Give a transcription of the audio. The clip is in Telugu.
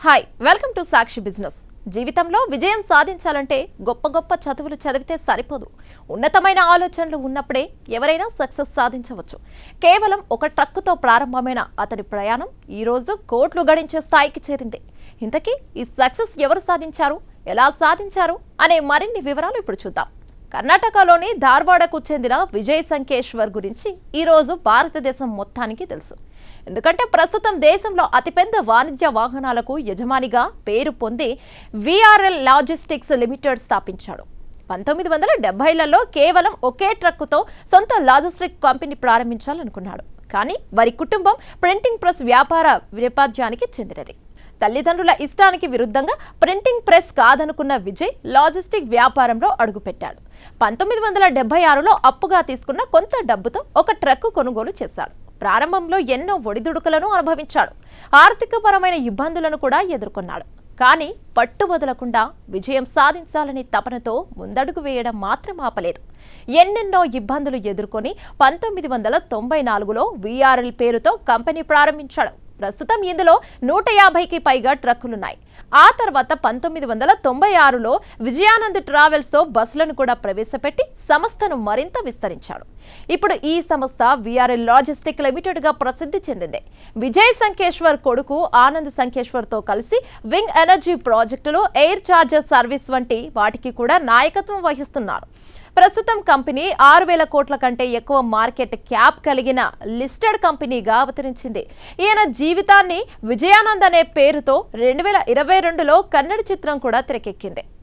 Hi welcome to Sakshi business. జీవితంలో విజయం సాధించాలంటే గొప్ప గొప్ప చదువులు చదివితే సరిపోదు. ఉన్నతమైన ఆలోచనలు ఉన్నప్పుడే ఎవరైనా సక్సెస్ సాధించవచ్చు. కేవలం ఒక ట్రక్కుతో ప్రారంభమైన అతడి ప్రయాణం ఈ రోజు కోట్లు గడించే స్థాయికి చేరింది. ఇంతకీ ఈ సక్సెస్ ఎవరు సాధించారు, ఎలా సాధించారు అనే మరిన్ని వివరాలు ఇప్పుడు చూద్దాం. కర్ణాటకలోని ధార్వాడకు చెందిన విజయ్ సంకేశ్వర్ గురించి ఈ రోజు భారతదేశం మొత్తానికి తెలుసు. ఎందుకంటే ప్రస్తుతం దేశంలో అతిపెద్ద వాణిజ్య వాహనాలకు యజమానిగా పేరు పొంది విఆర్ఎల్ లాజిస్టిక్స్ లిమిటెడ్ స్థాపించాడు. 1970లలో కేవలం ఒకే ట్రక్కుతో సొంత లాజిస్టిక్ కంపెనీ ప్రారంభించాలనుకున్నాడు. కానీ వారి కుటుంబం ప్రింటింగ్ ప్రెస్ వ్యాపార నేపథ్యానికి చెందినది. తల్లిదండ్రుల ఇష్టానికి విరుద్ధంగా ప్రింటింగ్ ప్రెస్ కాదనుకున్న విజయ్ లాజిస్టిక్ వ్యాపారంలో అడుగుపెట్టాడు. 1976లో అప్పుగా తీసుకున్న కొంత డబ్బుతో ఒక ట్రక్కు కొనుగోలు చేశాడు. ప్రారంభంలో ఎన్నో ఒడిదుడుకులను అనుభవించాడు. ఆర్థికపరమైన ఇబ్బందులను కూడా ఎదుర్కొన్నాడు. కానీ పట్టు వదలకుండా విజయం సాధించాలని తపనతో ముందడుగు వేయడం మాత్రం ఆపలేదు. ఎన్నెన్నో ఇబ్బందులు ఎదుర్కొని 1994లో విఆర్ఎల్ పేరుతో కంపెనీ ప్రారంభించాడు. ప్రస్తుతం ఇందులో 150కి పైగా ట్రక్కులున్నాయి. ఆ తర్వాత 1996లో విజయానంద్ ట్రావెల్స్తో బస్సులను కూడా ప్రవేశపెట్టి సంస్థను మరింత విస్తరించాడు. ఇప్పుడు ఈ సంస్థ విఆర్ఎల్ లాజిస్టిక్ లిమిటెడ్గా ప్రసిద్ధి చెందింది. విజయ్ సంకేశ్వర్ కొడుకు ఆనంద్ సంకేశ్వర్తో కలిసి వింగ్ ఎనర్జీ ప్రాజెక్టులు, ఎయిర్ చార్జర్ సర్వీస్ వంటి వాటికి కూడా నాయకత్వం వహిస్తున్నారు. ప్రస్తుతం కంపెనీ 6,000 కోట్ల కంటే ఎక్కువ మార్కెట్ క్యాప్ కలిగిన లిస్టెడ్ కంపెనీగా అవతరించింది. ఈయన జీవితాన్ని విజయానంద్ అనే పేరుతో 2022లో కన్నడ చిత్రం కూడా తెరకెక్కింది.